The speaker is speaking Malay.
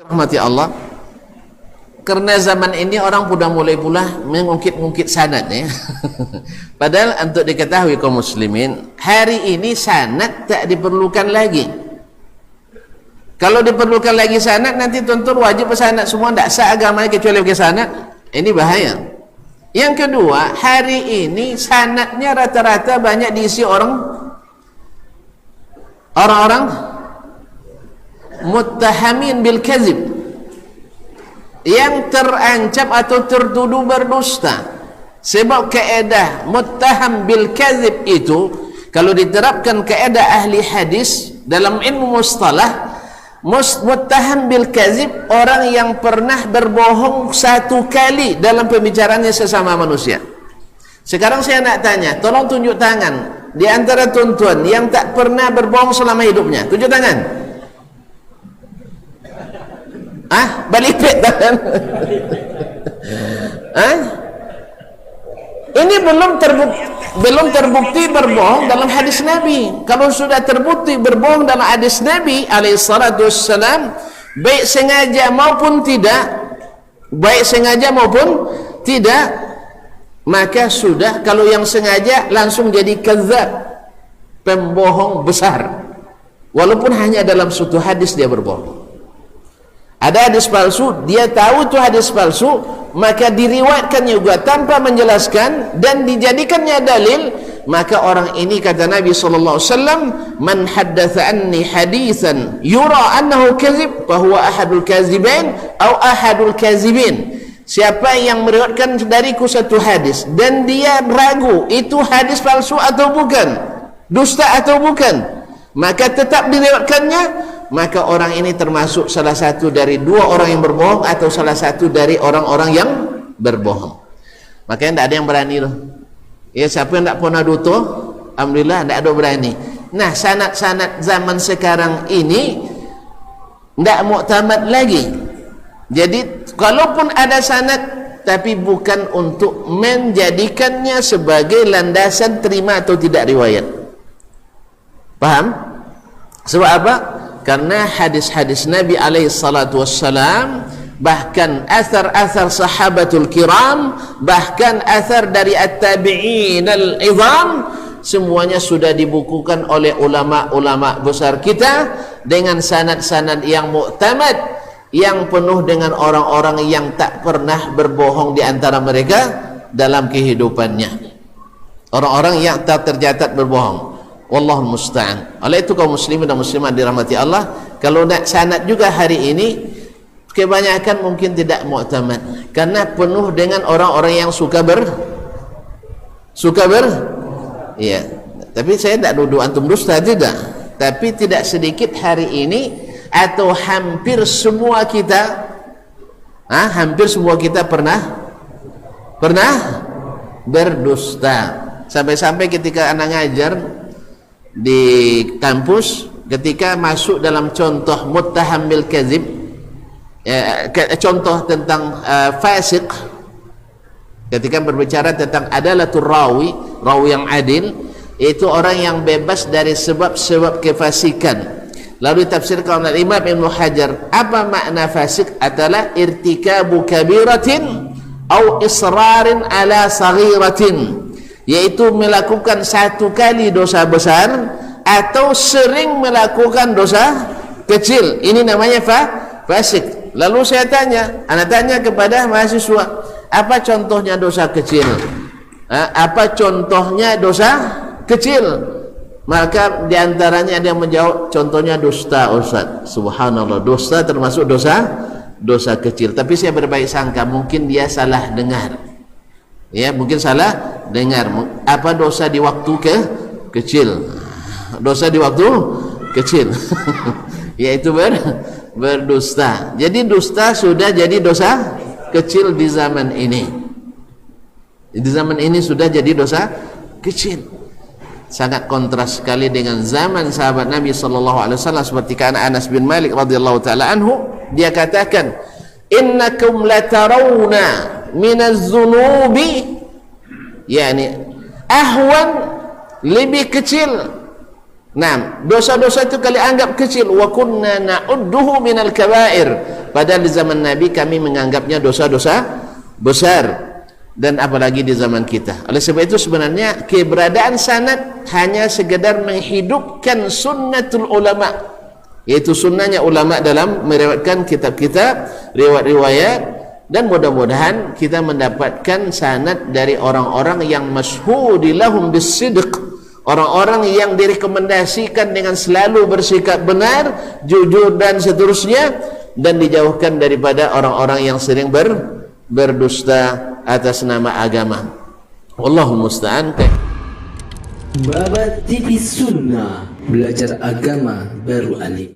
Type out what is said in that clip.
Rahmati Allah, karena zaman ini orang sudah mulai pula mengungkit-ungkit sanad ya. Padahal untuk diketahui kaum muslimin, hari ini sanad tak diperlukan lagi. Kalau diperlukan lagi sanad, nanti tuntut wajib sanad semua, tidak sah agamanya kecuali pakai sanad. Ini bahaya. Yang kedua, hari ini sanadnya rata-rata banyak diisi orang-orang muttahamin bil kazib, yang terancam atau tertuduh berdusta. Sebab kaedah muttaham bil kazib itu, kalau diterapkan kaedah ahli hadis dalam ilmu mustalah, muttaham bil kazib orang yang pernah berbohong satu kali dalam pembicaraannya sesama manusia. Sekarang saya nak tanya, tolong tunjuk tangan di antara tuan-tuan yang tak pernah berbohong selama hidupnya. Tunjuk tangan. Balipet tangan. Ini belum terbukti berbohong dalam hadis Nabi. Kalau sudah terbukti berbohong dalam hadis Nabi alaihissalatu wassalam, baik sengaja maupun tidak, maka sudah. Kalau yang sengaja langsung jadi kadzab, pembohong besar, walaupun hanya dalam suatu hadis dia berbohong. Ada hadis palsu, dia tahu itu hadis palsu, maka diriwayatkan juga tanpa menjelaskan dan dijadikannya dalil. Maka orang ini, kata Nabi sallallahu alaihi wasallam, man haddatsa anni haditsan yura annahu kadzib fa huwa ahadul kadzibain atau ahadul kadzibin. Siapa yang meriwayatkan dariku satu hadis dan dia ragu itu hadis palsu atau bukan, dusta atau bukan, maka tetap diriwayatkannya, maka orang ini termasuk salah satu dari dua orang yang berbohong atau salah satu dari orang-orang yang berbohong. Makanya tidak ada yang berani loh. Ya, siapa yang tidak pernah duto, alhamdulillah tidak ada berani. Nah, sanad-sanad zaman sekarang ini tidak muktamad lagi. Jadi kalaupun ada sanad, tapi bukan untuk menjadikannya sebagai landasan terima atau tidak riwayat. Paham? Sebab apa? Karena hadis-hadis Nabi alaihissalatu wassalam, bahkan athar-athar sahabatul kiram, bahkan athar dari at-tabi'in al-izam, semuanya sudah dibukukan oleh ulama-ulama besar kita dengan sanad-sanad yang muktamad, yang penuh dengan orang-orang yang tak pernah berbohong di antara mereka dalam kehidupannya, orang-orang yang tak tercatat berbohong. Wallahu musta'an. Oleh itu kaum muslimin dan muslimat dirahmati Allah, kalau nak sanad juga hari ini kebanyakan mungkin tidak muktamad, karena penuh dengan orang-orang yang suka ya. Tapi saya tidak duduk antum dusta, tidak. Tapi tidak sedikit hari ini, atau hampir semua kita pernah berdusta. Sampai-sampai ketika anak ngajar di kampus, ketika masuk dalam contoh muttaham bil kadzib, contoh tentang fasik, ketika berbicara tentang adalatul rawi yang adil, itu orang yang bebas dari sebab-sebab kefasikan. Lalu ditafsirkan oleh Imam Ibnu Hajar, apa makna fasik? Adalah irtikabu kabiratin atau israrin ala saghiratin, yaitu melakukan satu kali dosa besar atau sering melakukan dosa kecil. Ini namanya fasik. Lalu saya tanya kepada mahasiswa, apa contohnya dosa kecil? Apa contohnya dosa kecil? Maka diantaranya ada yang menjawab, contohnya dusta, Ustaz. Subhanallah, dusta termasuk dosa kecil. Tapi saya berbaik sangka, mungkin dia salah dengar. Ya, mungkin salah dengar. Apa dosa di waktu kecil? Dosa di waktu kecil yaitu berdusta. Jadi dusta sudah jadi dosa kecil di zaman ini. Di zaman ini sudah jadi dosa kecil. Sangat kontras sekali dengan zaman sahabat Nabi sallallahu alaihi wasallam, seperti Anas bin Malik radhiyallahu taala anhu, dia katakan, innakum latarawna minaz zunubi, yani ahwan, lebih kecil. Nah, dosa-dosa itu kalian anggap kecil. Wa kunna na'udduhu minal kabair, Padahal di zaman Nabi kami menganggapnya dosa-dosa besar, dan apalagi di zaman kita. Oleh sebab itu sebenarnya keberadaan sanad hanya sekedar menghidupkan sunnatul ulama, yaitu sunnahnya ulama dalam meriwayatkan kitab-kitab riwayat-riwayat. Dan mudah-mudahan kita mendapatkan sanad dari orang-orang yang masyhudilahum bisidq, orang-orang yang direkomendasikan dengan selalu bersikap benar, jujur dan seterusnya, dan dijauhkan daripada orang-orang yang sering berdusta atas nama agama. Wallahu musta'an. Babat TV Sunnah, belajar agama baru alim.